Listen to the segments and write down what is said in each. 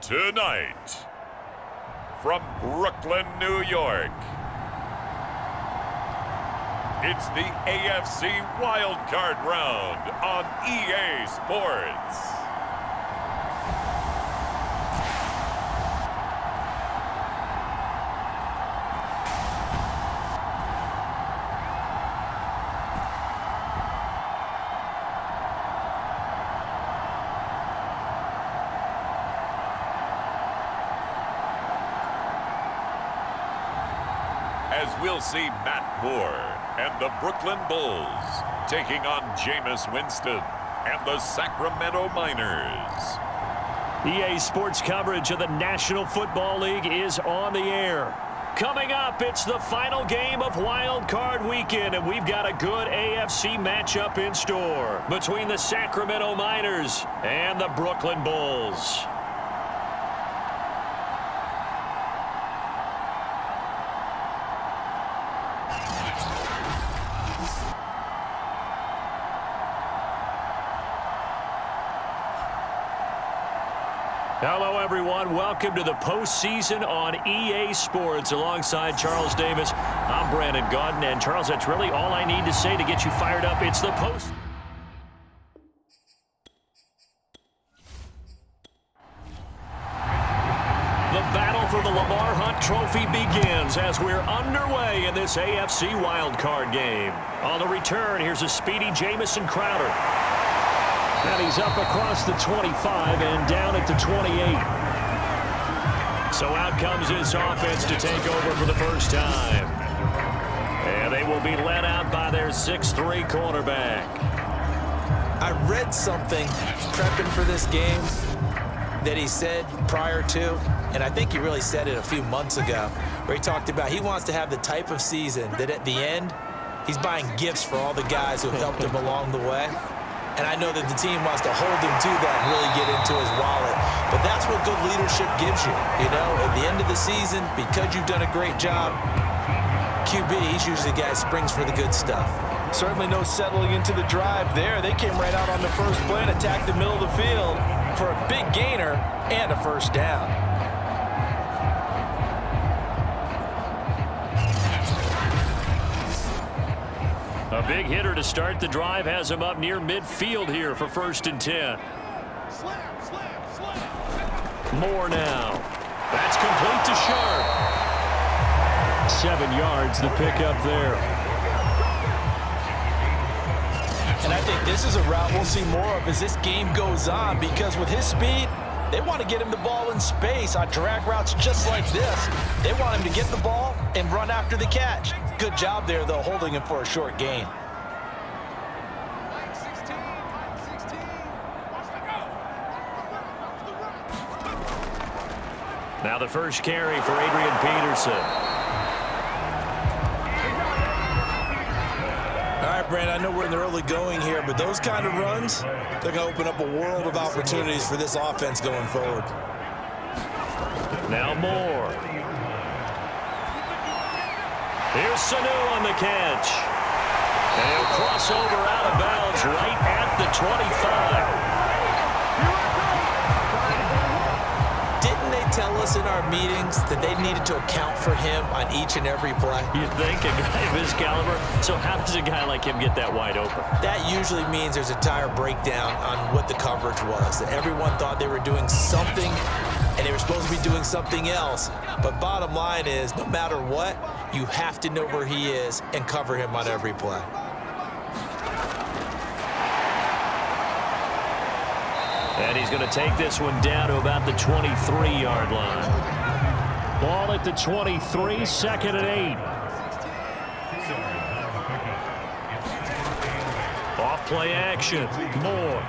Tonight, from Brooklyn, New York, it's the AFC Wildcard round on EA Sports. As we'll see Matt Moore and the Brooklyn Bulls taking on Jameis Winston and the Sacramento Miners. EA Sports coverage of the National Football League is on the air. Coming up, it's the final game of Wild Card Weekend, and we've got a good AFC matchup in store between the Sacramento Miners and the Brooklyn Bulls. Hello, everyone. Welcome to the postseason on EA Sports. Alongside Charles Davis, I'm Brandon Gaudin. And, Charles, that's really all I need to say to get you fired up. It's the post. The battle for the Lamar Hunt Trophy begins as we're underway in this AFC wildcard game. On the return, here's a speedy Jamison Crowder. And he's up across the 25 and down at the 28. So out comes this offense to take over for the first time. And they will be led out by their 6'3" cornerback. I read something prepping for this game that he said prior to, and I think he really said it a few months ago, where he talked about he wants to have the type of season that at the end, he's buying gifts for all the guys who have helped him along the way. And I know that the team wants to hold him to that and really get into his wallet. But that's what good leadership gives you. You know, at the end of the season, because you've done a great job, QB, he's usually the guy who springs for the good stuff. Certainly no settling into the drive there. They came right out on the first play and attacked the middle of the field for a big gainer and a first down. A big hitter to start the drive has him up near midfield here for 1st and 10. Moore now. That's complete to Sharp. 7 yards, the pickup there. And I think this is a route we'll see more of as this game goes on, because with his speed, they want to get him the ball in space on drag routes just like this. They want him to get the ball and run after the catch. Good job there, though, holding him for a short gain. Now the first carry for Adrian Peterson. All right, Brandon, I know we're in the early going here, but those kind of runs, they're going to open up a world of opportunities for this offense going forward. Now Moore. Here's Sanu on the catch. And he'll cross over out of bounds right at the 25. Didn't they tell us in our meetings that they needed to account for him on each and every play? You think, a guy of his caliber? So how does a guy like him get that wide open? That usually means there's a tire breakdown on what the coverage was. That everyone thought they were doing something, and they were supposed to be doing something else. But bottom line is, no matter what, you have to know where he is and cover him on every play. And he's going to take this one down to about the 23-yard line. Ball at the 23, 2nd and 8. Off play action. Moore.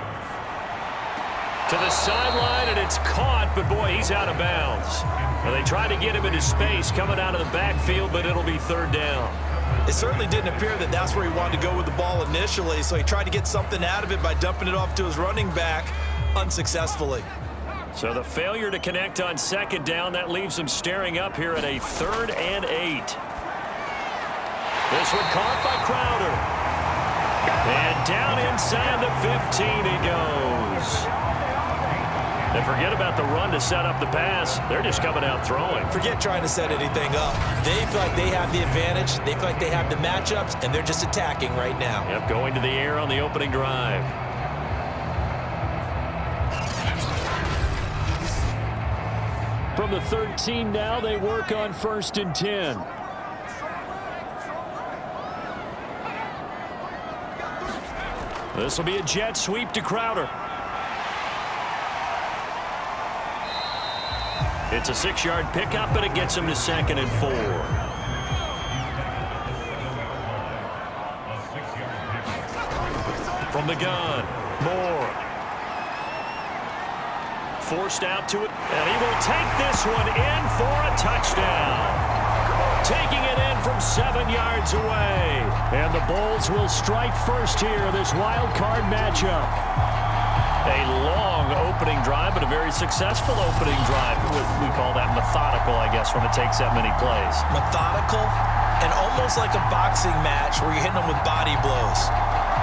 To the sideline, and it's caught, but boy, he's out of bounds. Well, they tried to get him into space coming out of the backfield, but it'll be 3rd down. It certainly didn't appear that that's where he wanted to go with the ball initially, so he tried to get something out of it by dumping it off to his running back unsuccessfully. So the failure to connect on 2nd down, that leaves him staring up here at a 3rd and 8. This one caught by Crowder. And down inside the 15 he goes. And forget about the run to set up the pass. They're just coming out throwing. Forget trying to set anything up. They feel like they have the advantage. They feel like they have the matchups, and they're just attacking right now. Yep, going to the air on the opening drive. From the 13 now, they work on 1st and 10. This will be a jet sweep to Crowder. It's a 6-yard pickup, and it gets him to 2nd and 4. From the gun, Moore. Forced out to it, and he will take this one in for a touchdown. Taking it in from 7 yards away. And the Bulls will strike first here, this wild card matchup. A long opening drive, but a very successful opening drive. We call that methodical, I guess, when it takes that many plays. Methodical and almost like a boxing match where you're hitting them with body blows.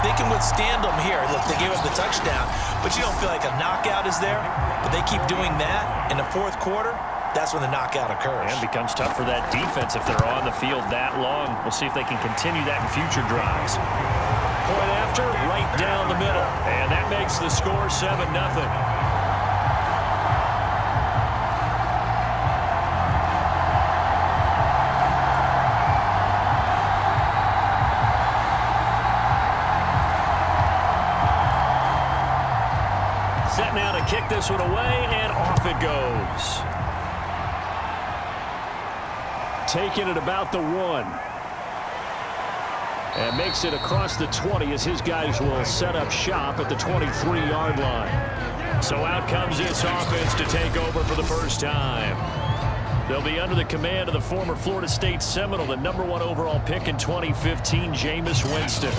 They can withstand them here. Look, they gave up the touchdown, but you don't feel like a knockout is there. But they keep doing that in the 4th quarter. That's when the knockout occurs. And it becomes tough for that defense if they're on the field that long. We'll see if they can continue that in future drives. Point after, right down the middle. And that makes the score 7-0. Set now to kick this one away, and off it goes. Taking it about the 1. And makes it across the 20 as his guys will set up shop at the 23-yard line. So out comes this offense to take over for the first time. They'll be under the command of the former Florida State Seminole, the #1 overall pick in 2015, Jameis Winston.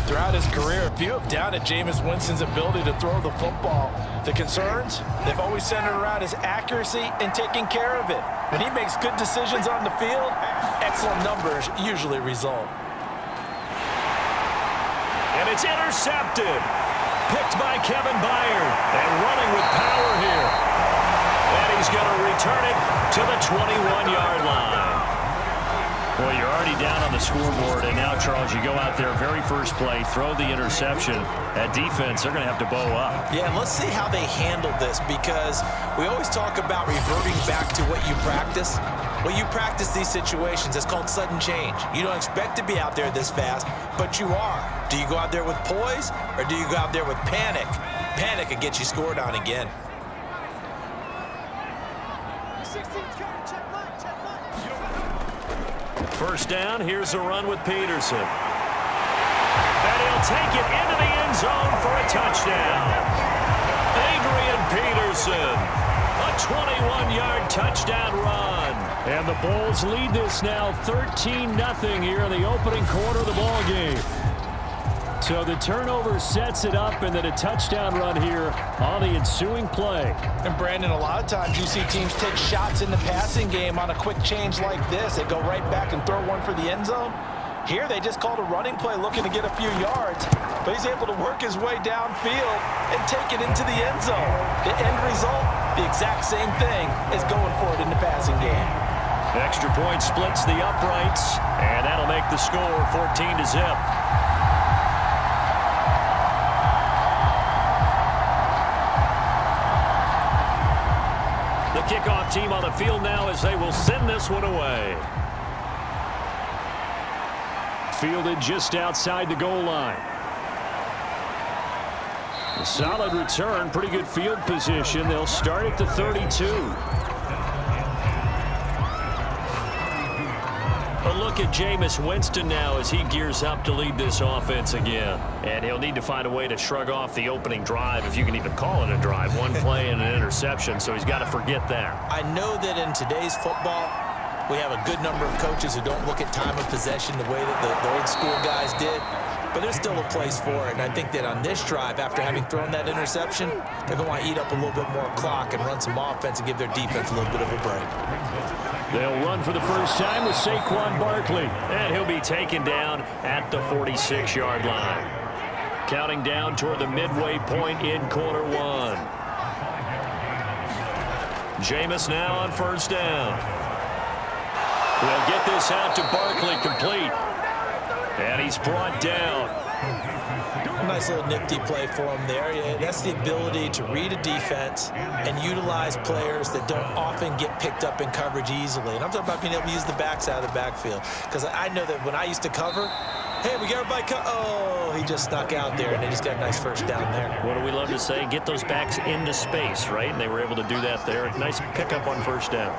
Throughout his career, few have doubted Jameis Winston's ability to throw the football. The concerns, they've always centered around his accuracy and taking care of it. When he makes good decisions on the field, excellent numbers usually result. And it's intercepted. Picked by Kevin Byard. And running with power here. And he's going to return it to the 21-yard line. Well, you're already down on the scoreboard, and now, Charles, you go out there, very first play, throw the interception. At defense, they're going to have to bow up. Yeah, and let's see how they handle this, because we always talk about reverting back to what you practice. Well, you practice these situations. It's called sudden change. You don't expect to be out there this fast, but you are. Do you go out there with poise, or do you go out there with panic? Panic can get you scored on again. First down, here's a run with Peterson. And he'll take it into the end zone for a touchdown. Adrian Peterson, a 21-yard touchdown run. And the Bulls lead this now 13-0 here in the opening quarter of the ball game. So the turnover sets it up, and then a touchdown run here on the ensuing play. And Brandon, a lot of times you see teams take shots in the passing game on a quick change like this. They go right back and throw one for the end zone. Here they just called a running play looking to get a few yards, but he's able to work his way downfield and take it into the end zone. The end result, the exact same thing as going for it in the passing game. Extra point splits the uprights, and that'll make the score 14-0. The kickoff team on the field now as they will send this one away. Fielded just outside the goal line. A solid return, pretty good field position. They'll start at the 32. A look at Jameis Winston now as he gears up to lead this offense again. And he'll need to find a way to shrug off the opening drive, if you can even call it a drive. One play and an interception, so he's got to forget that. I know that in today's football, we have a good number of coaches who don't look at time of possession the way that the old school guys did. But there's still a place for it. And I think that on this drive, after having thrown that interception, they're going to want to eat up a little bit more clock and run some offense and give their defense a little bit of a break. They'll run for the first time with Saquon Barkley. And he'll be taken down at the 46-yard line. Counting down toward the midway point in quarter one. Jameis now on first down. They'll get this out to Barkley, complete. And he's brought down. Nice little nifty play for him there. Yeah, that's the ability to read a defense and utilize players that don't often get picked up in coverage easily. And I'm talking about being able to use the backs out of the backfield. Because I know that when I used to cover, hey, we got everybody oh, he just snuck out there, and they just got a nice first down there. What do we love to say? Get those backs into space, right? And they were able to do that there. Nice pickup on first down.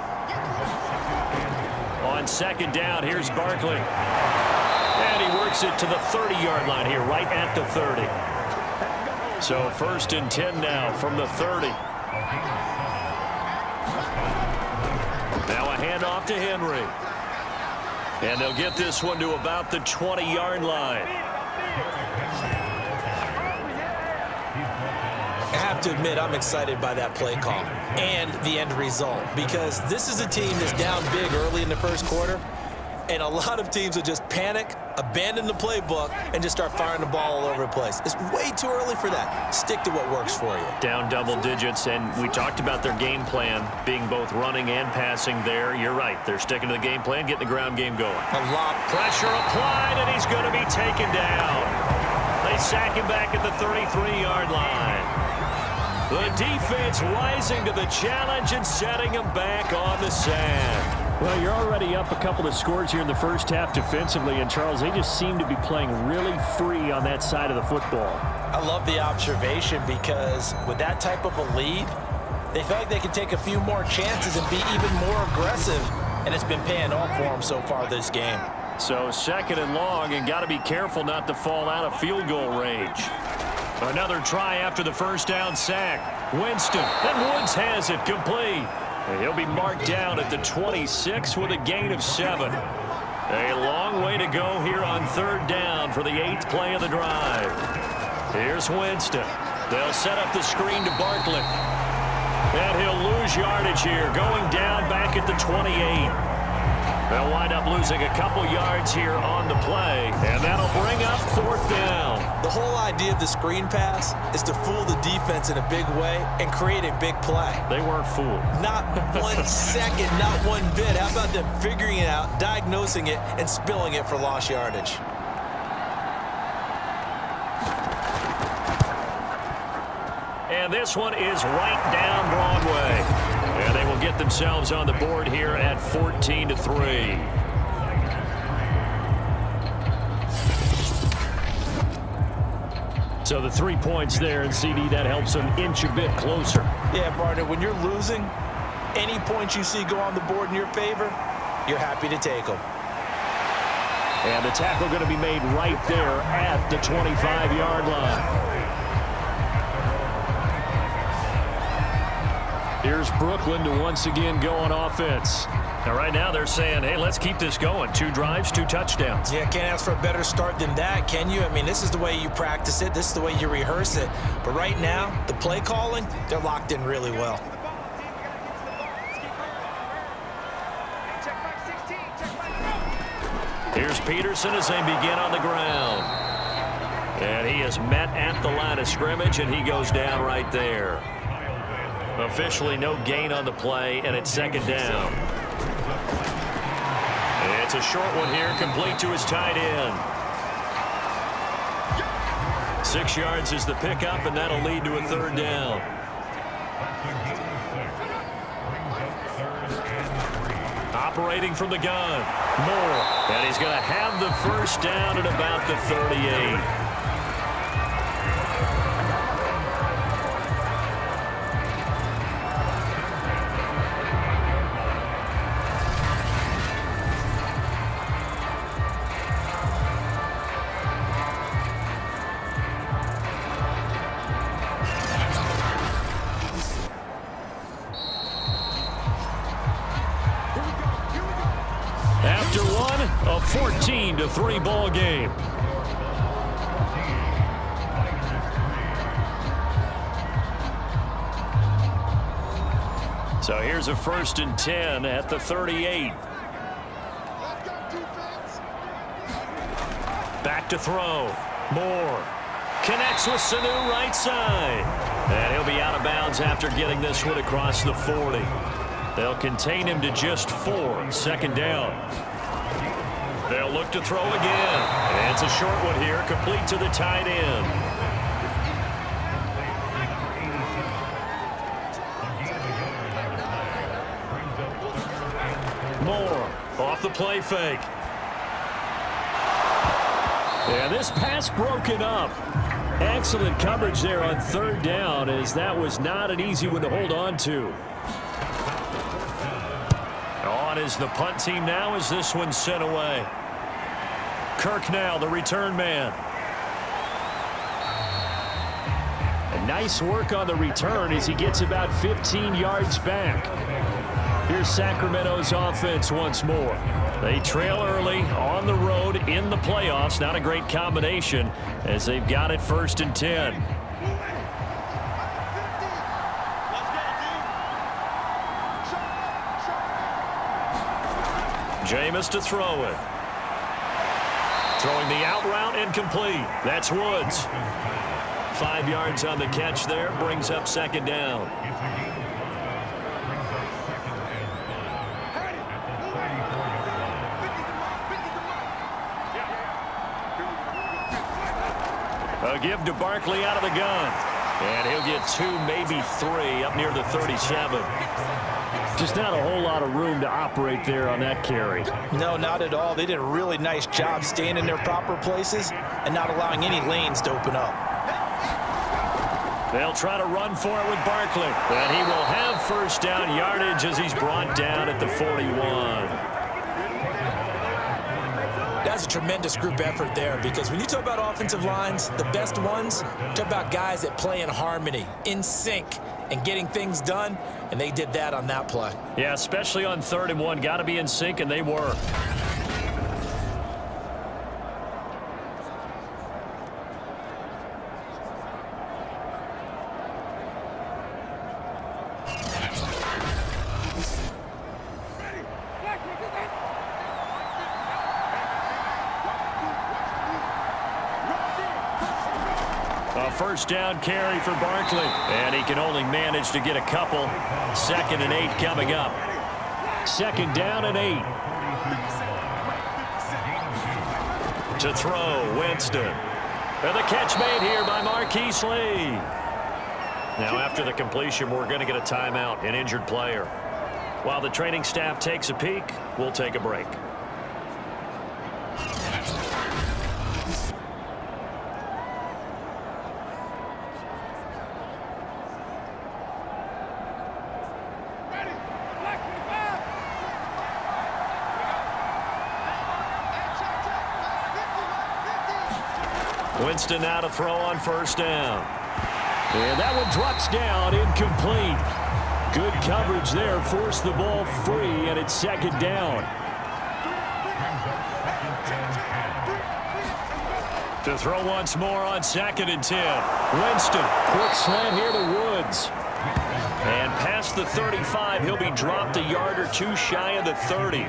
On second down, here's Barkley. And he works it to the 30-yard line here, right at the 30. So first and 10 now from the 30. Now a handoff to Henry. And they'll get this one to about the 20-yard line. I have to admit, I'm excited by that play call and the end result, because this is a team that's down big early in the first quarter, and a lot of teams will just panic, abandon the playbook, and just start firing the ball all over the place. It's way too early for that. Stick to what works for you. Down double digits, and we talked about their game plan being both running and passing there. You're right. They're sticking to the game plan, getting the ground game going. A lot. Pressure applied, and he's going to be taken down. They sack him back at the 33-yard line. The defense rising to the challenge and setting him back on the sand. Well, you're already up a couple of scores here in the first half defensively, and Charles, they just seem to be playing really free on that side of the football. I love the observation, because with that type of a lead, they feel like they can take a few more chances and be even more aggressive, and it's been paying off for them so far this game. So second and long, and got to be careful not to fall out of field goal range. Another try after the first down sack. Winston, and Woods has it complete. And he'll be marked down at the 26 with a gain of 7. A long way to go here on third down for the 8th play of the drive. Here's Winston. They'll set up the screen to Barkley. And he'll lose yardage here, going down back at the 28. They'll wind up losing a couple yards here on the play, and that'll bring up fourth down. The whole idea of the screen pass is to fool the defense in a big way and create a big play. They weren't fooled. Not 1 second, not one bit. How about them figuring it out, diagnosing it, and spilling it for lost yardage? And this one is right down Broadway. And they will get themselves on the board here at 14-3. So the 3 points there, and CD, that helps them inch a bit closer. Yeah, partner, when you're losing, any points you see go on the board in your favor, you're happy to take them. And the tackle going to be made right there at the 25-yard line. Here's Brooklyn to once again go on offense. Now, right now they're saying, hey, let's keep this going. 2 drives, 2 touchdowns. Yeah, can't ask for a better start than that, can you? I mean, this is the way you practice it. This is the way you rehearse it. But right now, the play calling, they're locked in really well. Here's Peterson as they begin on the ground. And he is met at the line of scrimmage, and he goes down right there. Officially no gain on the play, and it's second down. It's a short one here, complete to his tight end. 6 yards is the pickup, and that'll lead to a third down. Operating from the gun, Moore, and he's going to have the first down at about the 38. After one, a 14-3 ball game. So here's a 1st and 10 at the 38. Back to throw. Moore connects with Sanu right side. And he'll be out of bounds after getting this one across the 40. They'll contain him to just 4. Second down. They'll look to throw again. And it's a short one here, complete to the tight end. Moore off the play fake. And this pass broken up. Excellent coverage there on third down, as that was not an easy one to hold on to. On is the punt team now as this one's sent away. Kirk now, the return man. And nice work on the return as he gets about 15 yards back. Here's Sacramento's offense once more. They trail early on the road in the playoffs. Not a great combination as they've got it 1st and 10. Jameis to throw it. Throwing the out route incomplete. That's Woods. 5 yards on the catch there. Brings up second down. A give to Barkley out of the gun. And he'll get 2, maybe 3 up near the 37. Just not a whole lot of room to operate there on that carry. No, not at all. They did a really nice job staying in their proper places and not allowing any lanes to open up. They'll try to run for it with Barkley. And he will have first down yardage as he's brought down at the 41. That's a tremendous group effort there, because when you talk about offensive lines, the best ones, talk about guys that play in harmony, in sync, and getting things done, and they did that on that play. Yeah, especially on 3rd and 1. Got to be in sync, and they were. A first down carry for Barkley. And he can only manage to get a couple. 2nd and 8 coming up. 2nd down and 8. To throw, Winston. And the catch made here by Marquise Lee. Now after the completion, we're going to get a timeout, an injured player. While the training staff takes a peek, we'll take a break. Winston now to throw on first down. And that one drops down, incomplete. Good coverage there, forced the ball free, and it's 2nd down. To throw once more on 2nd and 10. Winston, quick slant here to Woods. And past the 35, he'll be dropped a yard or 2 shy of the 30.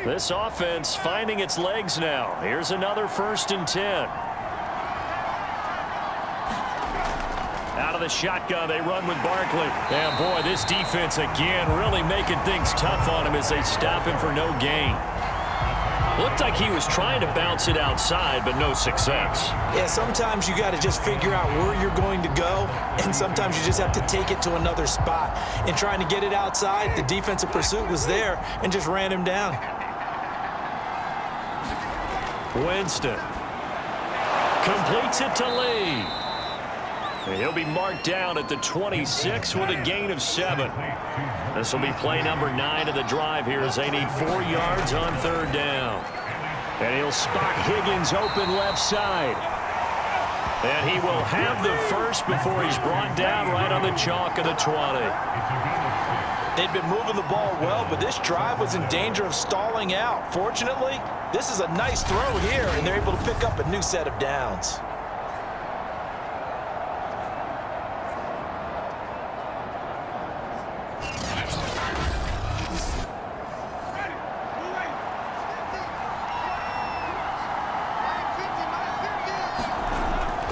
This offense finding its legs now. Here's another 1st and 10. Out of the shotgun, they run with Barkley. And boy, this defense again really making things tough on him as they stop him for no gain. Looked like he was trying to bounce it outside, but no success. Yeah, sometimes you got to just figure out where you're going to go, and sometimes you just have to take it to another spot. And trying to get it outside, the defensive pursuit was there and just ran him down. Winston completes it to Lee. And he'll be marked down at the 26 with a gain of 7. This will be play number 9 of the drive here as they need 4 yards on 3rd down. And he'll spot Higgins open left side. And he will have the first before he's brought down right on the chalk of the 20. They'd been moving the ball well, but this drive was in danger of stalling out. Fortunately, this is a nice throw here, and they're able to pick up a new set of downs.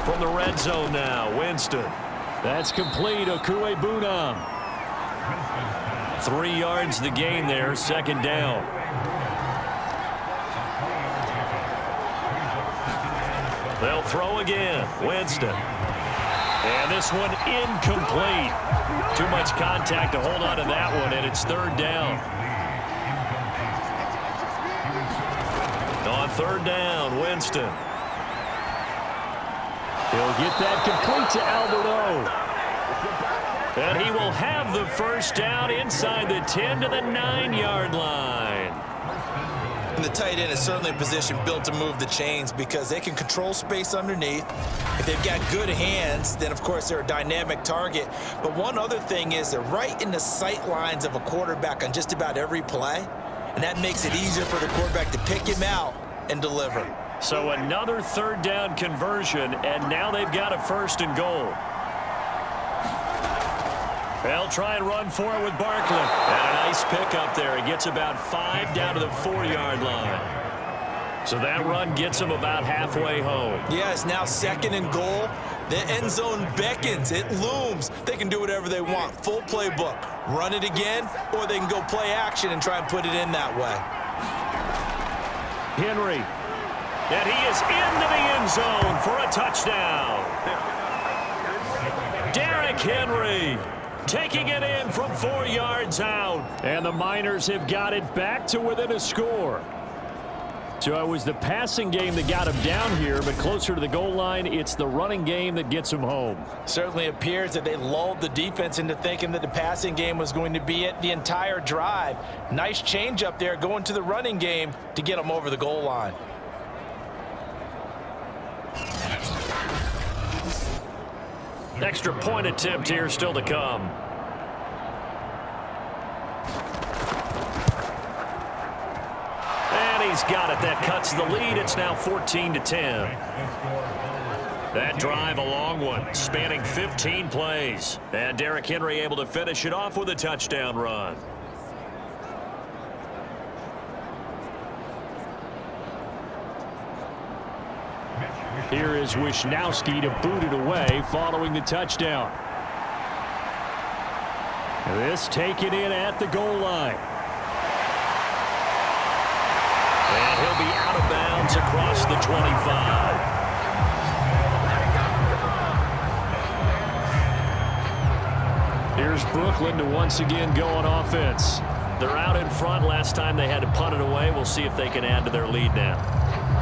From the red zone now, Winston. That's complete. Okue Bunam. 3 yards the gain there, second down. They'll throw again. Winston. And this one incomplete. Too much contact to hold on to that one, and it's third down. On third down, Winston. He'll get that complete to Alberto. And he will have the first down inside the 10 to the 9-yard line. And the tight end is certainly a position built to move the chains because they can control space underneath. If they've got good hands, then, of course, they're a dynamic target. But one other thing is they're right in the sight lines of a quarterback on just about every play, and that makes it easier for the quarterback to pick him out and deliver. So another third down conversion, and now they've got a first and goal. They'll try and run for it with Barkley. And a nice pick up there. He gets about 5 down to the 4-yard line. So that run gets him about halfway home. Yeah, it's now second and goal. The end zone beckons. It looms. They can do whatever they want. Full playbook. Run it again, or they can go play action and try and put it in that way. Henry. And he is into the end zone for a touchdown. Derrick Henry taking it in from 4 yards out. And the Miners have got it back to within a score. So it was the passing game that got him down here, but closer to the goal line, it's the running game that gets him home. Certainly appears that they lulled the defense into thinking that the passing game was going to be it the entire drive. Nice change up there going to the running game to get them over the goal line. Extra point attempt here still to come. And he's got it. That cuts the lead. It's now 14-10. That drive a long one, spanning 15 plays. And Derrick Henry able to finish it off with a touchdown run. Here is Wisnowski to boot it away following the touchdown. This taken in at the goal line. And he'll be out of bounds across the 25. Here's Brooklyn to once again go on offense. They're out in front. Last time they had to punt it away. We'll see if they can add to their lead now.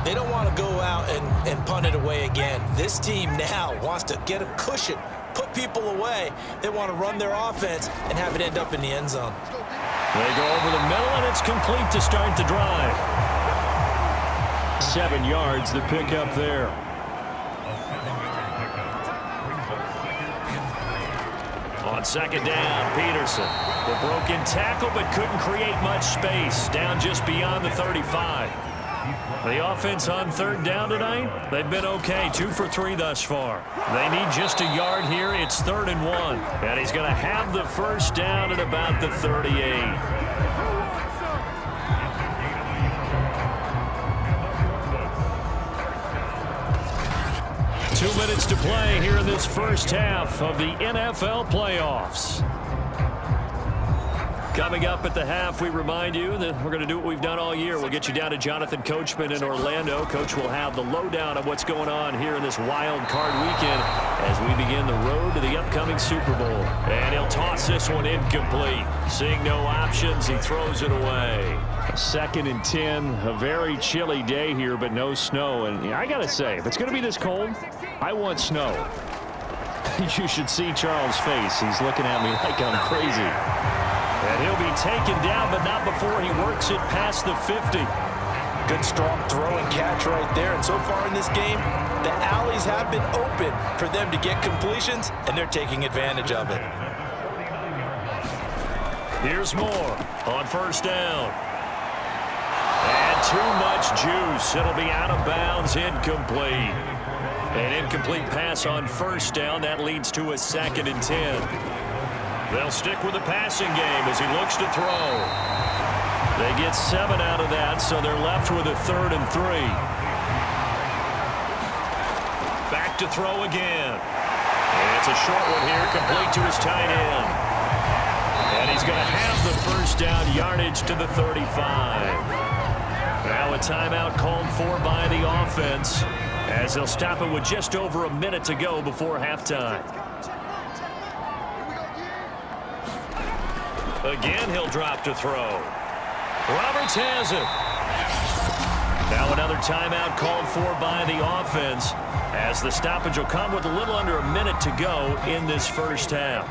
They don't want to go out and punt it away again. This team now wants to get a cushion, put people away. They want to run their offense and have it end up in the end zone. They go over the middle, and it's complete to start the drive. 7 yards, the pickup there. On second down, Peterson. The broken tackle, but couldn't create much space. Down just beyond the 35. The offense on third down tonight, they've been okay. 2 for 3 thus far. They need just a yard here. It's 3rd and 1. And he's going to have the first down at about the 38. Two minutes to play here in this first half of the NFL playoffs. Coming up at the half, we remind you that we're going to do what we've done all year. We'll get you down to Jonathan Coachman in Orlando. Coach will have the lowdown of what's going on here in this wild card weekend as we begin the road to the upcoming Super Bowl. And he'll toss this one incomplete. Seeing no options, he throws it away. 2nd and 10, a very chilly day here, but no snow. And I got to say, if it's going to be this cold, I want snow. You should see Charles' face. He's looking at me like I'm crazy. And he'll be taken down, but not before he works it past the 50. Good strong throw and catch right there. And so far in this game, the alleys have been open for them to get completions, and they're taking advantage of it. Here's Moore on first down. And too much juice. It'll be out of bounds, incomplete. An incomplete pass on first down. That leads to a 2nd and 10. They'll stick with the passing game as he looks to throw. They get 7 out of that, so they're left with a 3rd and 3. Back to throw again. And it's a short one here, complete to his tight end. And he's going to have the first down, yardage to the 35. Now a timeout called for by the offense, as they'll stop it with just over a minute to go before halftime. Again, he'll drop to throw. Roberts has it. Now another timeout called for by the offense, as the stoppage will come with a little under a minute to go in this first half.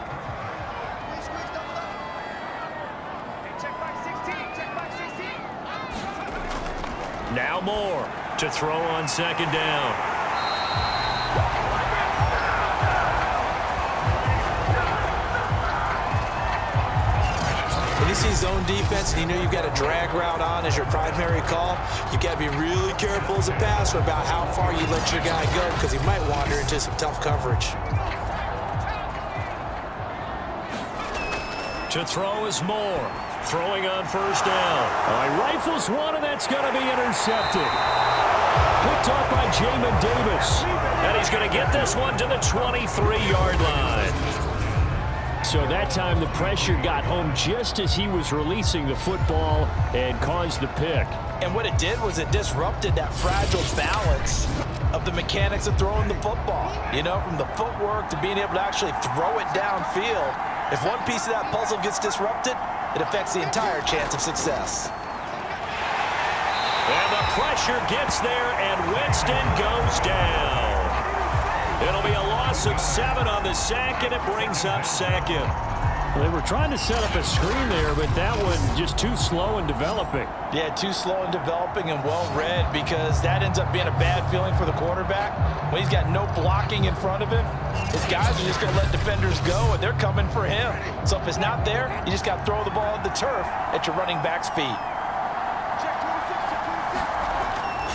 Now Moore to throw on 2nd down. When you see zone defense and you know you've got a drag route on as your primary call, you've got to be really careful as a passer about how far you let your guy go, because he might wander into some tough coverage. To throw is Moore. Throwing on first down. He rifles one, and that's going to be intercepted. Picked off by Jamin Davis. And he's going to get this one to the 23-yard line. So that time the pressure got home just as he was releasing the football and caused the pick. And what it did was it disrupted that fragile balance of the mechanics of throwing the football. You know, from the footwork to being able to actually throw it downfield. If one piece of that puzzle gets disrupted, it affects the entire chance of success. And the pressure gets there, and Winston goes down. It'll be a loss of 7 on the sack, and it brings up 2nd. They were trying to set up a screen there, but that one just too slow in developing. Yeah, too slow in developing and well read, because that ends up being a bad feeling for the quarterback. When he's got no blocking in front of him, his guys are just going to let defenders go, and they're coming for him. So if it's not there, you just got to throw the ball at the turf at your running back's feet.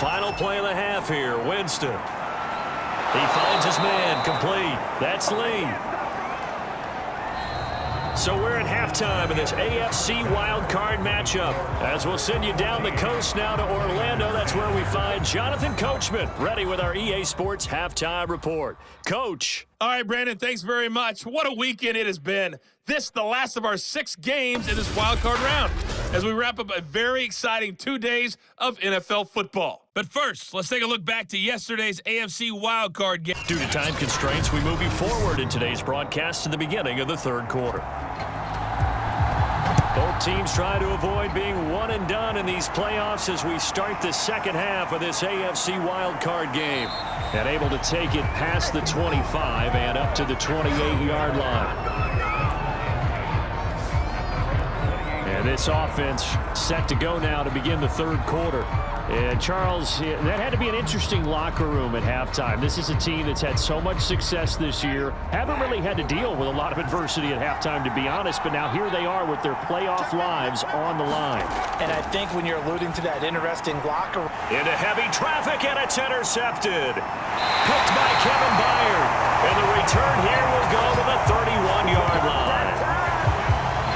Final play of the half here, Winston. He finds his man, complete. That's Lee. So we're at halftime in this AFC Wildcard matchup. As we'll send you down the coast now to Orlando, that's where we find Jonathan Coachman, ready with our EA Sports Halftime Report. Coach. All right, Brandon, thanks very much. What a weekend it has been. This the last of our 6 games in this wildcard round, as we wrap up a very exciting 2 days of NFL football. But first, let's take a look back to yesterday's AFC wildcard game. Due to time constraints, we move you forward in today's broadcast to the beginning of the 3rd quarter. Both teams try to avoid being one and done in these playoffs as we start the 2nd half of this AFC wildcard game. And able to take it past the 25 and up to the 28-yard line. And this offense set to go now to begin the 3rd quarter. And Charles, that had to be an interesting locker room at halftime. This is a team that's had so much success this year. Haven't really had to deal with a lot of adversity at halftime, to be honest. But now here they are with their playoff lives on the line. And I think when you're alluding to that interesting locker room. Into heavy traffic, and it's intercepted. Picked by Kevin Byard. And the return here will go to the 31-yard line.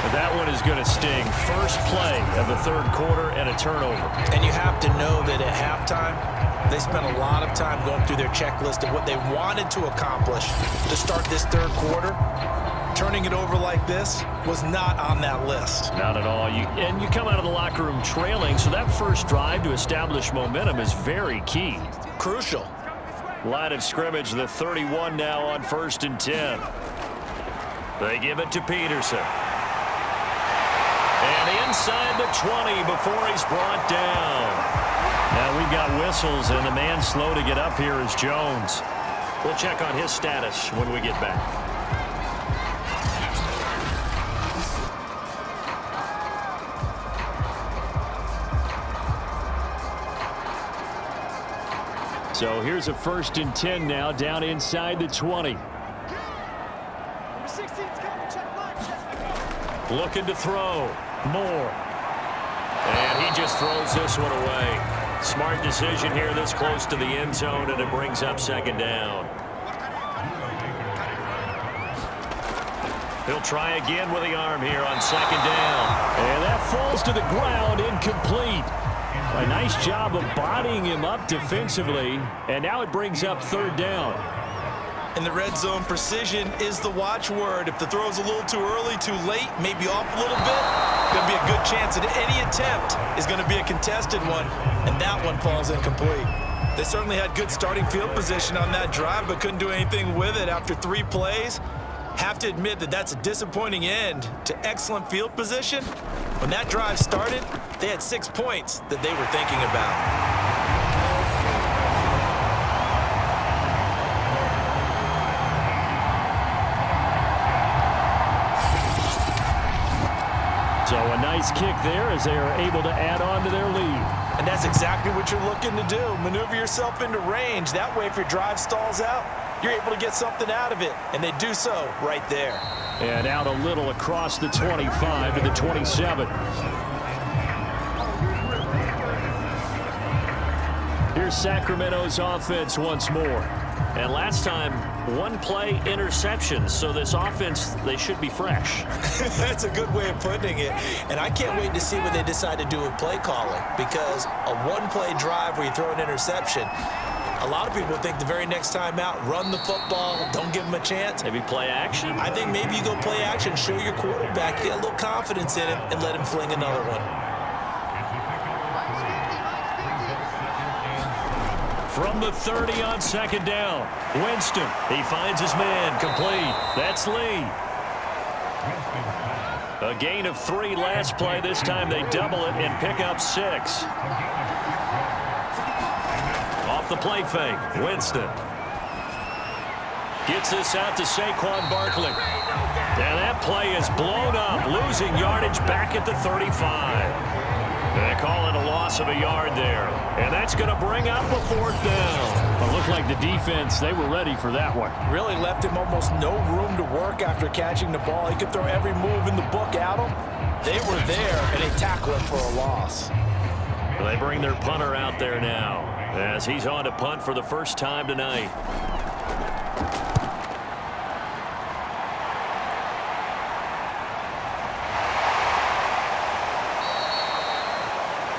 That one is going to sting. First play of the 3rd quarter and a turnover. And you have to know that at halftime, they spent a lot of time going through their checklist of what they wanted to accomplish to start this 3rd quarter. Turning it over like this was not on that list. Not at all. And you come out of the locker room trailing, so that first drive to establish momentum is very key. Crucial. Line of scrimmage, the 31 now on 1st and 10. They give it to Peterson. And inside the 20 before he's brought down. Now we've got whistles, and the man slow to get up here is Jones. We'll check on his status when we get back. So here's a 1st and 10 now, down inside the 20. Looking to throw. Moore. And he just throws this one away. Smart decision here this close to the end zone, and it brings up second down. He'll try again with the arm here on second down. And that falls to the ground, incomplete. A nice job of bodying him up defensively, and now it brings up third down. In the red zone, precision is the watchword. If the throw's a little too early, too late, maybe off a little bit, going to be a good chance that any attempt is going to be a contested one, and that one falls incomplete. They certainly had good starting field position on that drive, but couldn't do anything with it after 3 plays. Have to admit that that's a disappointing end to excellent field position. When that drive started, they had 6 points that they were thinking about. So a nice kick there as they are able to add on to their lead. And that's exactly what you're looking to do. Maneuver yourself into range. That way, if your drive stalls out, you're able to get something out of it. And they do so right there. And out a little across the 25 to the 27. Here's Sacramento's offense once more. And last time, 1 play interception. So this offense, they should be fresh. That's a good way of putting it. And I can't wait to see what they decide to do with play calling. Because a 1-play drive where you throw an interception, a lot of people think the very next time out, run the football, don't give them a chance. Maybe play action? I think maybe you go play action, show your quarterback, get a little confidence in him, and let him fling another one. From the 30 on second down, Winston. He finds his man, complete. That's Lee. A gain of 3 last play. This time they double it and pick up 6. Off the play fake, Winston. Gets this out to Saquon Barkley. And that play is blown up, losing yardage back at the 35. They call it a loss of a yard there. And that's going to bring up a 4th down. It looked like the defense, they were ready for that one. Really left him almost no room to work after catching the ball. He could throw every move in the book at him. They were there, and they tackle him for a loss. They bring their punter out there now as he's on to punt for the first time tonight.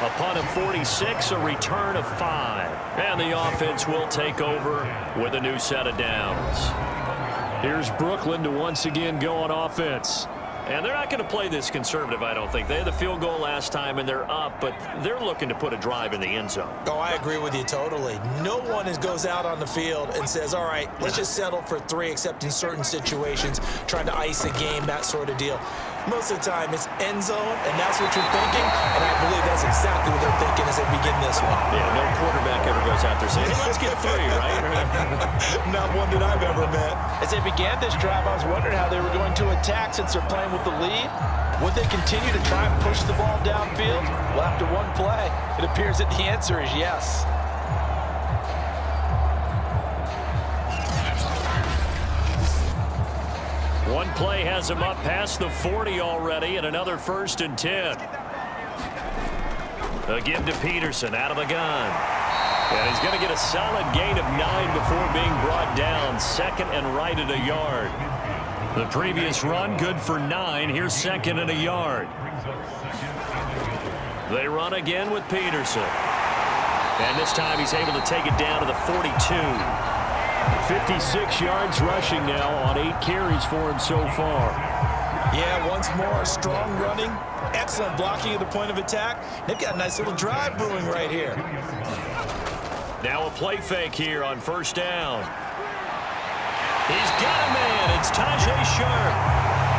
A punt of 46, a return of 5. And the offense will take over with a new set of downs. Here's Brooklyn to once again go on offense. And they're not going to play this conservative, I don't think. They had the field goal last time, and they're up, but they're looking to put a drive in the end zone. Oh, I agree with you totally. No one goes out on the field and says, all right, let's just settle for 3, except in certain situations, trying to ice a game, that sort of deal. Most of the time, it's end zone, and that's what you're thinking, and I believe that's exactly what they're thinking as they begin this one. Yeah, no quarterback ever goes out there saying, hey, let's get 3, right? Not one that I've ever met. As they began this drive, I was wondering how they were going to attack since they're playing with the lead. Would they continue to try and push the ball downfield? Well, after 1 play, it appears that the answer is yes. One play has him up past the 40 already, and another 1st and 10. Again to Peterson, out of the gun. And he's going to get a solid gain of 9 before being brought down. 2nd and right at a yard. The previous run, good for 9. Here's 2nd and a yard. They run again with Peterson. And this time he's able to take it down to the 42. 56 yards rushing now on 8 carries for him so far. Yeah, once more, strong running, excellent blocking at the point of attack. They've got a nice little drive brewing right here. Now a play fake here on 1st down. He's got a man. It's Tajay Sharp.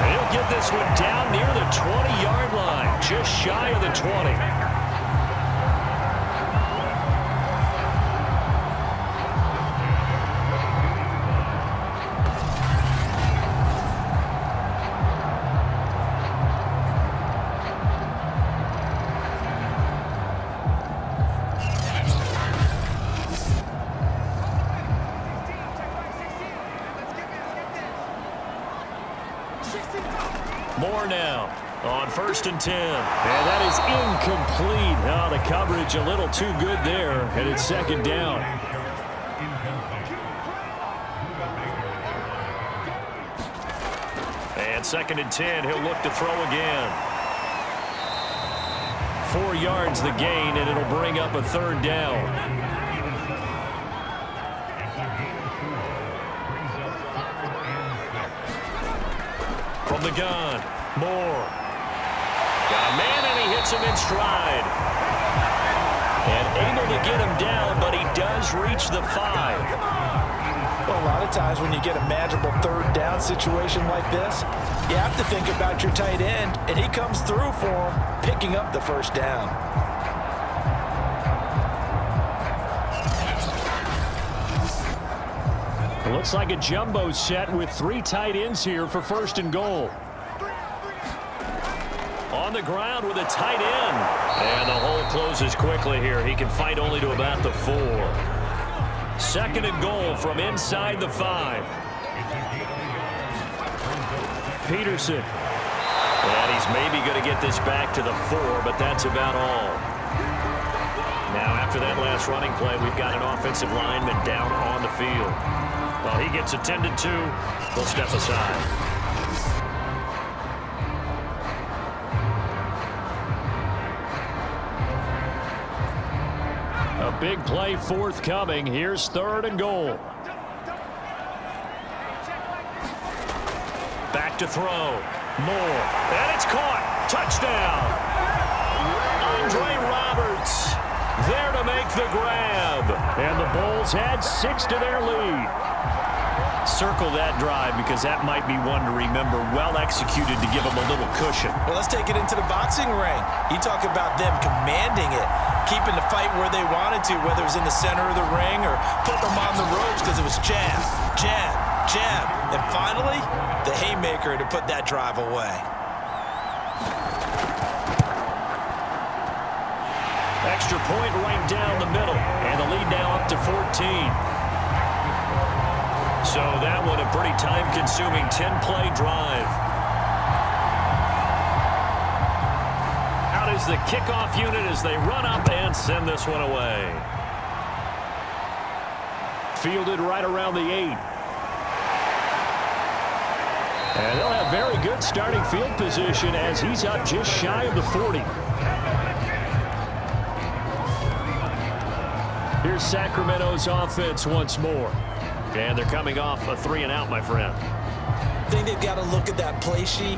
And he'll get this one down near the 20-yard line, just shy of the 20. More now. On 1st and 10. And that is incomplete. Oh, the coverage a little too good there, and it's 2nd down. And 2nd and 10, he'll look to throw again. 4 yards the gain, and it'll bring up a 3rd down. From the gun, Moore. Got a man, and he hits him in stride. And able to get him down, but he does reach the 5. Well, a lot of times when you get a manageable 3rd down situation like this, you have to think about your tight end, and he comes through for him, picking up the 1st down. Looks like a jumbo set with 3 tight ends here for 1st and goal. On the ground with a tight end. And the hole closes quickly here. He can fight only to about the 4. 2nd and goal from inside the 5. Peterson. And he's maybe going to get this back to the 4, but that's about all. Now, after that last running play, we've got an offensive lineman down on the field. Well, he gets attended to. He'll step aside. A big play forthcoming. Here's 3rd and goal. Back to throw. Moore. And it's caught. Touchdown. Andre Roberts there to make the grab. And the Bulls add 6 to their lead. Circle that drive because that might be one to remember. Well executed to give them a little cushion. Well, let's take it into the boxing ring. You talk about them commanding it, keeping the fight where they wanted to, whether it was in the center of the ring or putting them on the ropes because it was jab, jab, jab. And finally, the haymaker to put that drive away. Extra point right down the middle. And the lead now up to 14. So that one a pretty time-consuming 10-play drive. Out is the kickoff unit as they run up and send this one away. Fielded right around the 8. And they'll have very good starting field position as he's up just shy of the 40. Here's Sacramento's offense once more. And they're coming off a 3-and-out, my friend. I think they've got to look at that play sheet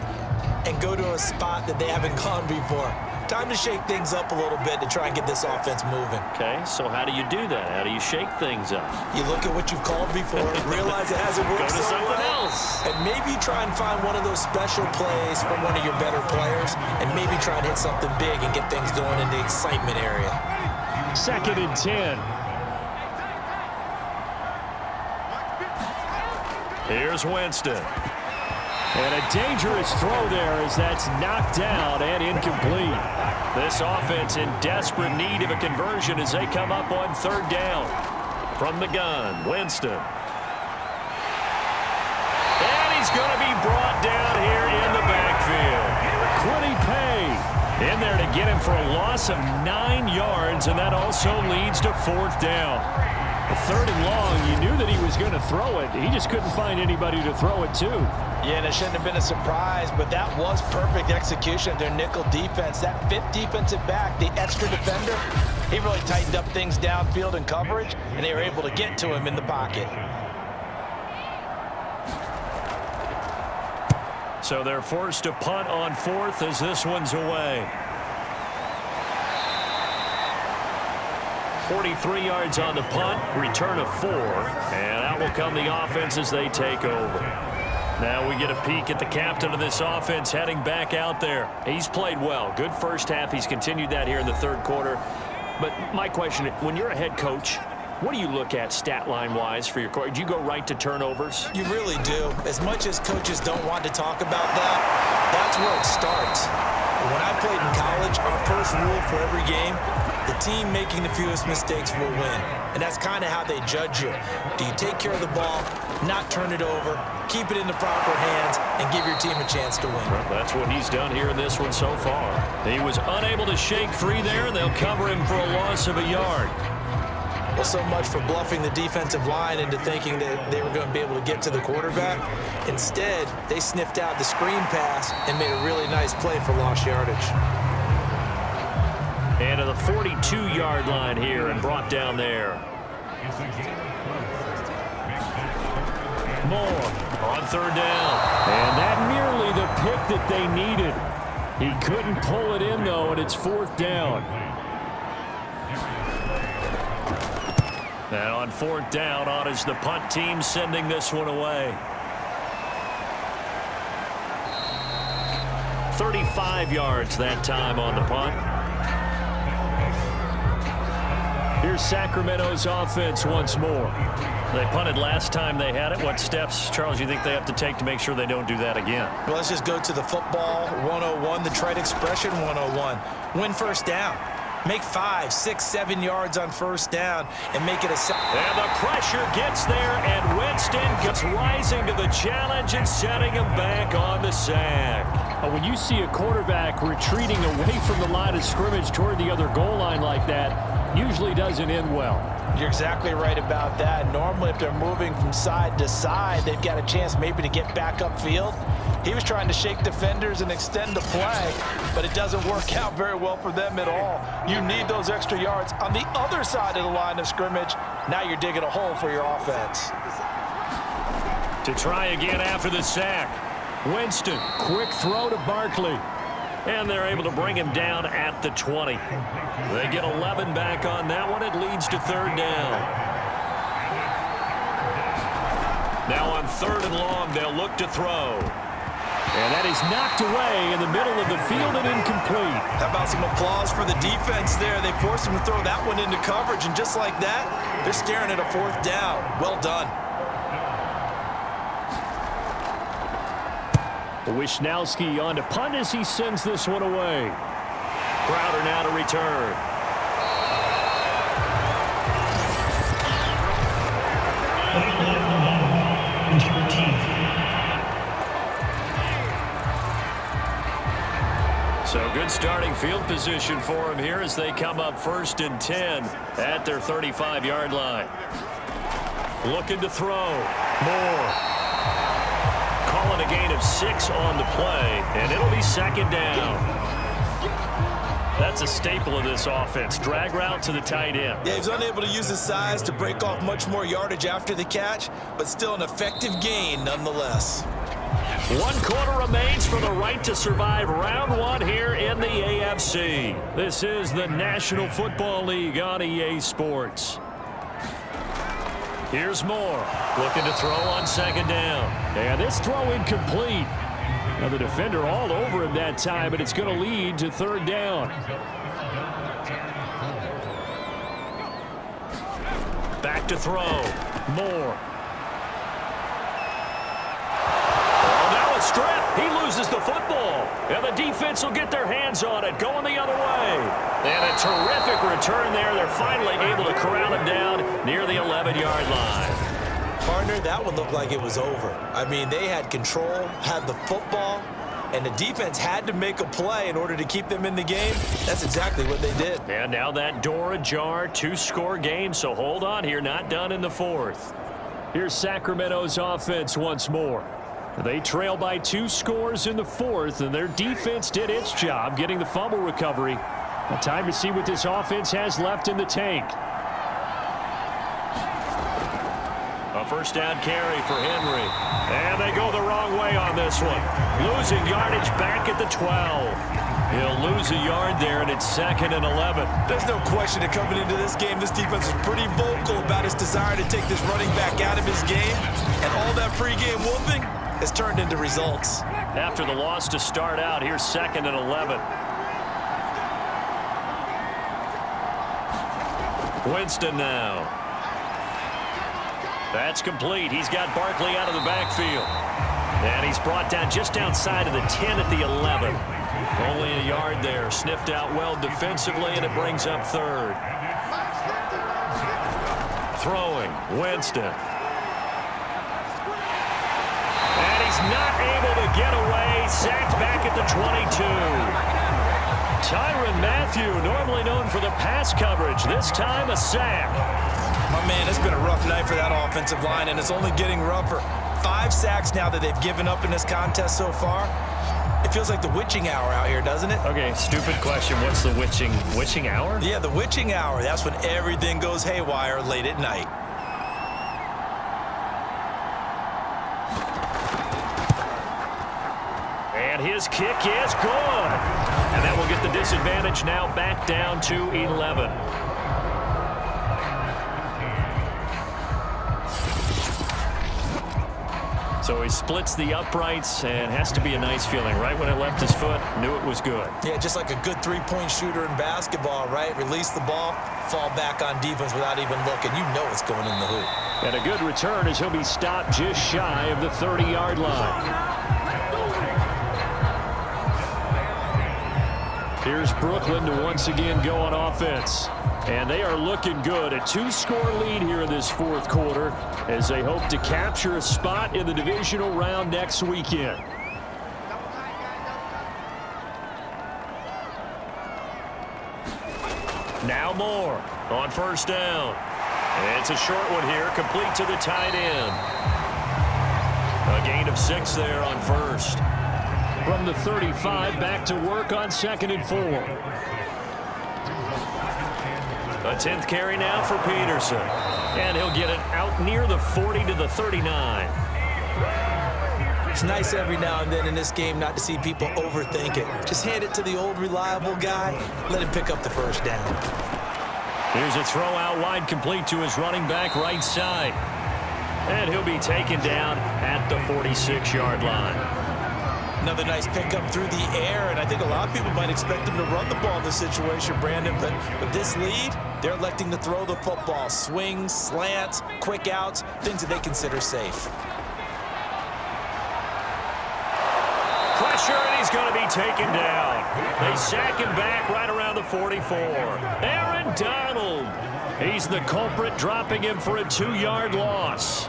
and go to a spot that they haven't gone before. Time to shake things up a little bit to try and get this offense moving. Okay, so how do you do that? How do you shake things up? You look at what you've called before, realize it hasn't worked Go to so something well, else. and maybe try and find one of those special plays from one of your better players, and maybe try and hit something big and get things going in the excitement area. 2nd and 10. Here's Winston. And a dangerous throw there as that's knocked down and incomplete. This offense in desperate need of a conversion as they come up on 3rd down. From the gun, Winston. And he's going to be brought down here in the backfield. Quiddy Pay in there to get him for a loss of 9 yards, and that also leads to 4th down. 3rd and long, you knew that he was going to throw it. He just couldn't find anybody to throw it to. Yeah, and it shouldn't have been a surprise, but that was perfect execution of their nickel defense. That 5th defensive back, the extra defender, he really tightened up things downfield in coverage, and they were able to get to him in the pocket. So they're forced to punt on 4th as this one's away. 43 yards on the punt, return of 4, and out will come the offense as they take over. Now we get a peek at the captain of this offense heading back out there. He's played well. Good first half. He's continued that here in the 3rd quarter. But my question, when you're a head coach, what do you look at stat line-wise for your coach? Do you go right to turnovers? You really do. As much as coaches don't want to talk about that, that's where it starts. When I played in college, our first rule for every game, the team making the fewest mistakes will win. And that's kind of how they judge you. Do you take care of the ball? not turn it over, keep it in the proper hands, and give your team a chance to win. Well, that's what he's done here in this one so far. He was unable to shake free there, and they'll cover him for a loss of a yard. Well, so much for bluffing the defensive line into thinking that they were going to be able to get to the quarterback. Instead, they sniffed out the screen pass and made a really nice play for lost yardage. And to the 42-yard line here and brought down there. Moore on third down. And that nearly the pick that they needed. He couldn't pull it in, though, and it's fourth down. Now on fourth down, on is the punt team sending this one away. 35 yards that time on the punt. Here's Sacramento's offense once more. They punted last time they had it. What steps, Charles, you think they have to take to make sure they don't do that again? Well, let's just go to the football 101, the trite expression 101. Win first down. Make 5, 6, 7 yards on first down and make it a... And the pressure gets there, and Winston gets rising to the challenge and setting him back on the sack. When you see a quarterback retreating away from the line of scrimmage toward the other goal line like that, usually doesn't end well. You're exactly right about that. Normally, if they're moving from side to side, they've got a chance maybe to get back upfield. He was trying to shake defenders and extend the play, but it doesn't work out very well for them at all. You need those extra yards on the other side of the line of scrimmage. Now you're digging a hole for your offense. To try again after the sack. Winston, Quick throw to Barkley. and they're able to bring him down at the 20. They get 11 back on that one. It leads to third down. Now on third and long, they'll look to throw. And that is knocked away in the middle of the field and incomplete. How about some applause for the defense there? They forced him to throw that one into coverage, and just like that, they're staring at a fourth down. Well done. Wishnowski on to punt as he sends this one away. Crowder now to return. So good starting field position for him here as they come up 1st and 10 at their 35-yard line. Looking to throw. Moore. Calling a gain of 6 on the play, and it'll be second down. That's a staple of this offense. Drag route to the tight end. Yeah, he was unable to use his size to break off much more yardage after the catch, but still an effective gain nonetheless. 1 quarter remains for the right to survive round 1 here in the AFC. This is the National Football League on EA Sports. Here's Moore, looking to throw on second down. And this throw incomplete. Now the defender all over him that time, but it's going to lead to third down. Back to throw. Moore. Strip. He loses the football. And the defense will get their hands on it, going the other way. And a terrific return there. They're finally able to corral him down near the 11-yard line. Partner, that one looked like it was over. I mean, they had control, had the football, and the defense had to make a play in order to keep them in the game. That's exactly what they did. And now that door ajar, 2-score game, so hold on here, not done in the 4th. Here's Sacramento's offense once more. They trail by 2 scores in the 4th, and their defense did its job getting the fumble recovery. Now time to see what this offense has left in the tank. A first down carry for Henry. And they go the wrong way on this one. Losing yardage back at the 12. He'll lose a yard there, and it's 2nd and 11. There's no question that coming into this game, this defense is pretty vocal about its desire to take this running back out of his game. And all that pregame whooping has turned into results. After the loss to start out, here's 2nd and 11. Winston now. That's complete. He's got Barkley out of the backfield. And he's brought down just outside of the 10 at the 11. Only a yard there. Sniffed out well defensively, and it brings up 3rd. Throwing. Winston. he's not able to get away. Sacked back at the 22. Tyrann Mathieu, normally known for the pass coverage, this time a sack. My man, it's been a rough night for that offensive line, and it's only getting rougher. 5 sacks now that they've given up in this contest so far. It feels like the witching hour out here, doesn't it? Okay, stupid question. What's the witching hour? Yeah, the witching hour. That's when everything goes haywire late at night. And his kick is good. And that will get the disadvantage now back down to 11. So he splits the uprights and has to be a nice feeling. Right when it left his foot, knew it was good. Yeah, just like a good three-point shooter in basketball, right? Release the ball, fall back on defense without even looking. You know it's going in the hoop. And a good return as he'll be stopped just shy of the 30-yard line. Here's Brooklyn to once again go on offense. And they are looking good. A 2-score lead here in this fourth quarter as they hope to capture a spot in the divisional round next weekend. Now Moore on first down. And it's a short one here, complete to the tight end. A gain of 6 there on first. From the 35, back to work on 2nd and 4. A 10th carry now for Peterson. And he'll get it out near the 40 to the 39. It's nice every now and then in this game not to see people overthink it. Just hand it to the old reliable guy. Let him pick up the first down. Here's a throw out wide, complete to his running back right side. And he'll be taken down at the 46-yard line. Another nice pickup through the air, and I think a lot of people might expect him to run the ball in this situation, Brandon, but with this lead, they're electing to throw the football. Swings, slants, quick outs, things that they consider safe. Pressure, and he's going to be taken down. They sack him back right around the 44. Aaron Donald. He's the culprit, dropping him for a 2-yard loss.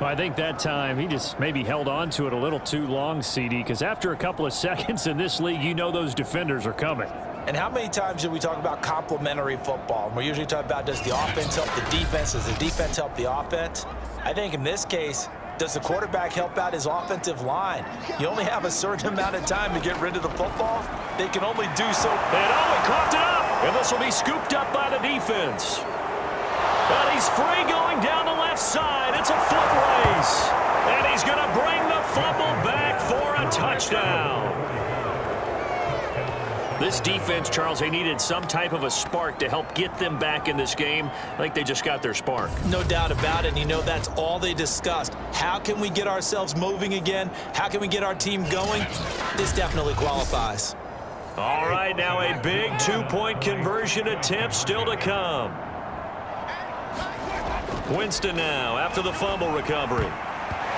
Well, I think that time he just maybe held on to it a little too long, CD, because after a couple of seconds in this league, you know those defenders are coming. And how many times do we talk about complementary football? And we're usually talking about, does the offense help the defense? Does the defense help the offense? I think in this case, does the quarterback help out his offensive line? You only have a certain amount of time to get rid of the football. They can only do so. And he coughed it up. And this will be scooped up by the defense. And he's free going down the left side. It's a foot race. And he's going to bring the fumble back for a touchdown. This defense, Charles, they needed some type of a spark to help get them back in this game. I think they just got their spark. No doubt about it. And you know that's all they discussed. How can we get ourselves moving again? How can we get our team going? This definitely qualifies. All right, now a big 2-point conversion attempt still to come. Winston now after the fumble recovery.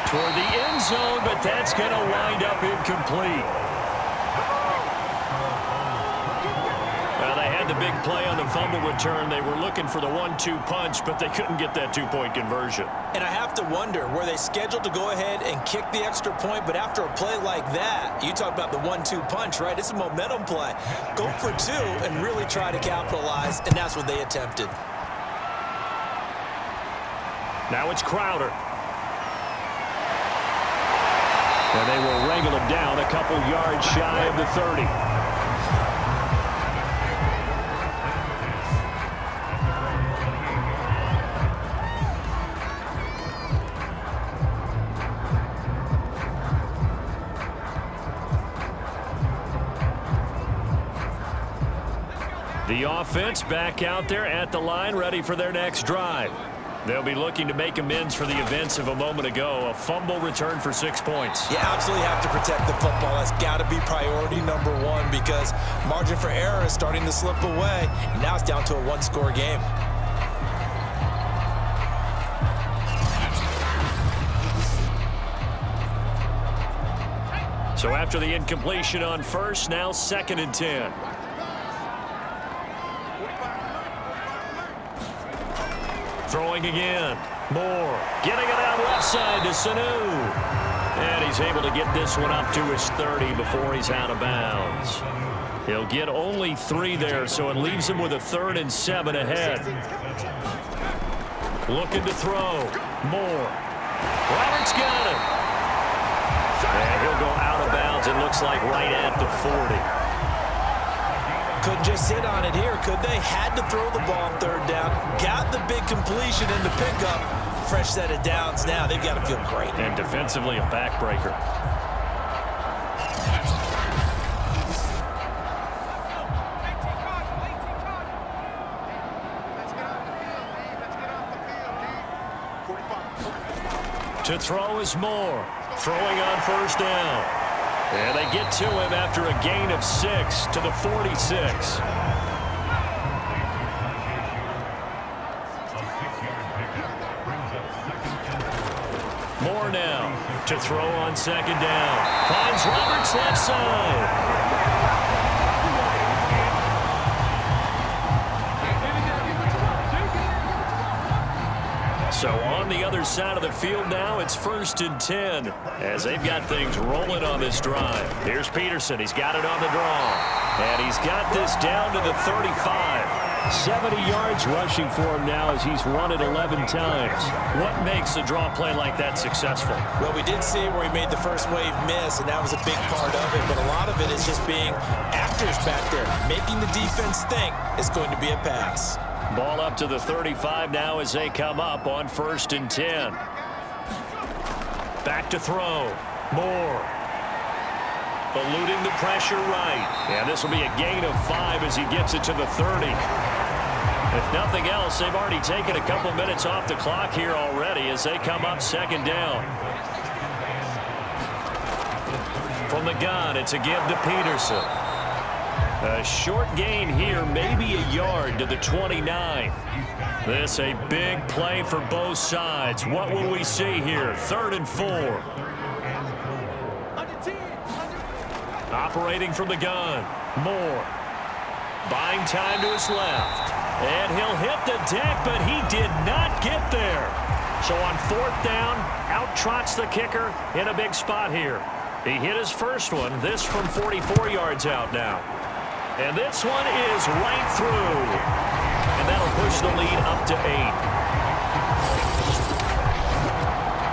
Toward the end zone, but that's going to wind up incomplete. Well, they had the big play on the fumble return. They were looking for the 1-2 punch, but they couldn't get that 2-point conversion. And I have to wonder, were they scheduled to go ahead and kick the extra point, but after a play like that, you talk about the 1-2 punch, right? It's a momentum play. Go for 2 and really try to capitalize, and that's what they attempted. Now it's Crowder. And they will wrangle him down a couple yards shy of the 30. The offense back out there at the line, ready for their next drive. They'll be looking to make amends for the events of a moment ago. A fumble return for 6 points. You absolutely have to protect the football. That's got to be priority number 1 because margin for error is starting to slip away. And now it's down to a 1-score game. So after the incompletion on first, now 2nd and 10. Throwing again. Moore getting it out left side to Sanu. And he's able to get this one up to his 30 before he's out of bounds. He'll get only 3 there, so it leaves him with a 3rd and 7 ahead. Looking to throw. Moore. Roberts got it. And he'll go out of bounds, it looks like right at the 40. Couldn't just sit on it here, could they? Had to throw the ball on 3rd down. Got the big completion in the pickup. Fresh set of downs now. They've got to feel great. And defensively, a backbreaker. To throw is Moore. Throwing on 1st down. And they get to him after a gain of 6 to the 46. Moore now to throw on 2nd down. Finds Roberts left side. So on the other side of the field now, it's 1st and 10 as they've got things rolling on this drive. Here's Peterson. He's got it on the draw. And he's got this down to the 35. 70 yards rushing for him now as he's run it 11 times. What makes a draw play like that successful? Well, we did see where he made the first wave miss, and that was a big part of it. But a lot of it is just being actors back there, making the defense think it's going to be a pass. Ball up to the 35 now as they come up on 1st and 10. Back to throw. Moore. Eluding the pressure right. And this will be a gain of 5 as he gets it to the 30. If nothing else, they've already taken a couple minutes off the clock here already as they come up 2nd down. From the gun, it's a give to Peterson. A short gain here, maybe a yard to the 29. This a big play for both sides. What will we see here? 3rd and 4. Operating from the gun. Moore. Buying time to his left. And he'll hit the deck, but he did not get there. So on 4th down, out trots the kicker in a big spot here. He hit his first one. This from 44 yards out now. And this one is right through. And that'll push the lead up to 8.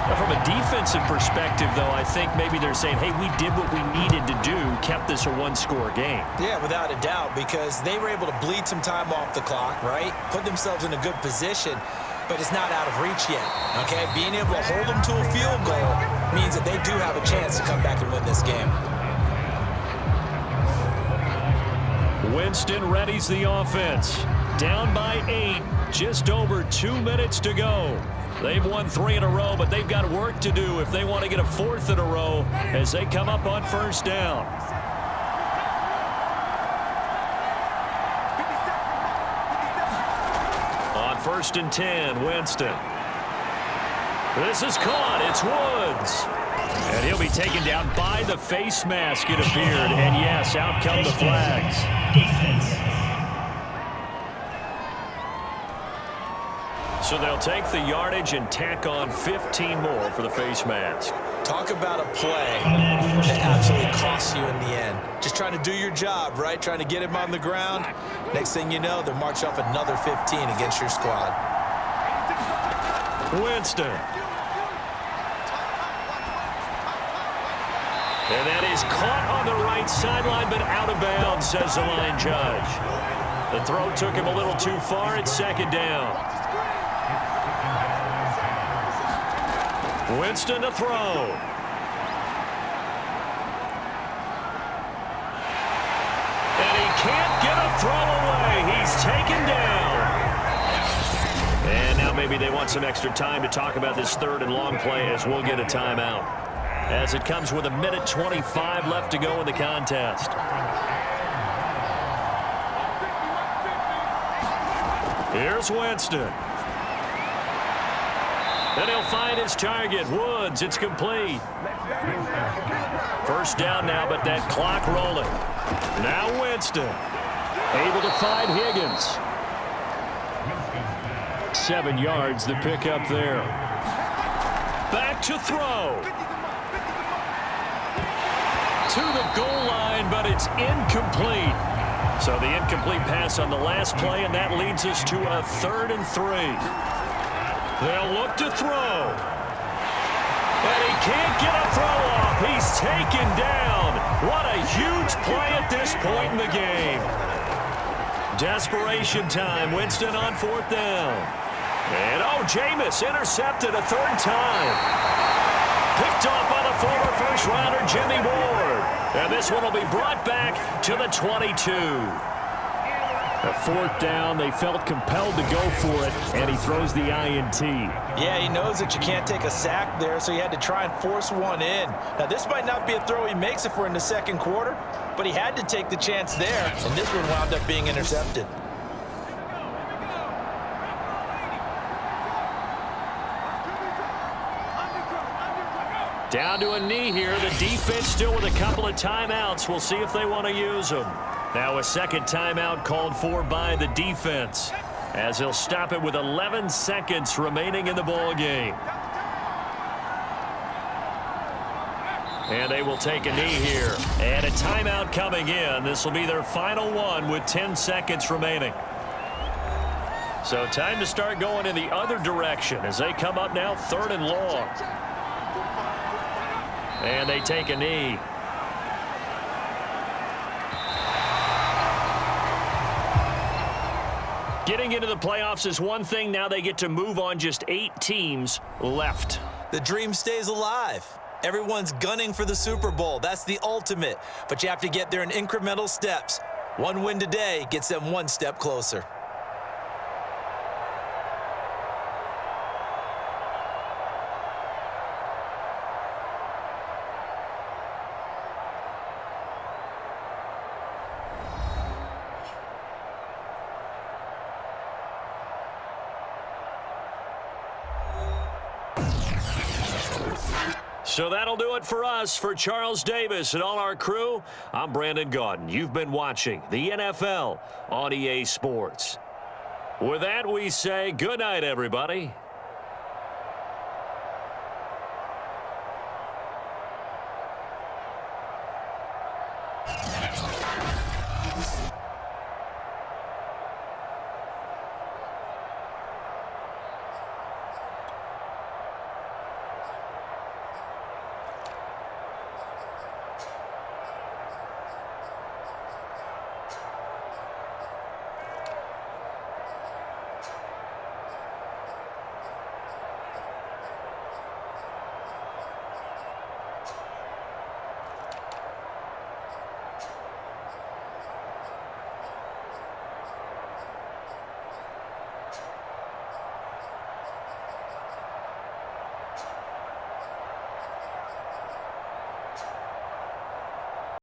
Now from a defensive perspective, though, I think maybe they're saying, hey, we did what we needed to do, kept this a 1-score game. Yeah, without a doubt, because they were able to bleed some time off the clock, right? Put themselves in a good position, but it's not out of reach yet, okay? Being able to hold them to a field goal means that they do have a chance to come back and win this game. Winston readies the offense. Down by 8, just over 2 minutes to go. They've won 3 in a row, but they've got work to do if they want to get a 4th in a row as they come up on 1st down. On 1st and 10, Winston. This is caught. It's Woods. And he'll be taken down by the face mask, it appeared. And yes, out come the flags. So they'll take the yardage and tack on 15 more for the face mask. Talk about a play that absolutely costs you in the end. Just trying to do your job, right? Trying to get him on the ground. Next thing you know, they'll march off another 15 against your squad. Winston. And that is caught on the right sideline, but out of bounds, says the line judge. The throw took him a little too far. It's 2nd down. Winston to throw. And he can't get a throw away. He's taken down. And now maybe they want some extra time to talk about this 3rd and long play as we'll get a timeout. As it comes with 1:25 left to go in the contest. Here's Winston. And he'll find his target, Woods. It's complete. 1st down now, but that clock rolling. Now Winston. Able to find Higgins. 7 yards, the pickup there. Back to throw. to the goal line, but it's incomplete. So the incomplete pass on the last play, and that leads us to a 3rd and 3. They'll look to throw. And he can't get a throw off. He's taken down. What a huge play at this point in the game. Desperation time. Winston on 4th down. And, Jameis intercepted a 3rd time. Picked off by the former first-rounder Jimmy Ward. And this one will be brought back to the 22. A 4th down, they felt compelled to go for it, and he throws the INT. Yeah, he knows that you can't take a sack there, so he had to try and force one in. Now, this might not be a throw he makes if we're in the 2nd quarter, but he had to take the chance there, and this one wound up being intercepted. Down to a knee here. The defense still with a couple of timeouts. We'll see if they want to use them. Now a 2nd timeout called for by the defense, as he'll stop it with 11 seconds remaining in the ball game. And they will take a knee here. And a timeout coming in. This will be their final one with 10 seconds remaining. So time to start going in the other direction as they come up now 3rd and long. And they take a knee. Getting into the playoffs is one thing. Now they get to move on. Just 8 teams left. The dream stays alive. Everyone's gunning for the Super Bowl. That's the ultimate. But you have to get there in incremental steps. One win today gets them one step closer. So that'll do it for us. For Charles Davis and all our crew, I'm Brandon Gaudin. You've been watching the NFL on EA Sports. With that, we say good night, everybody.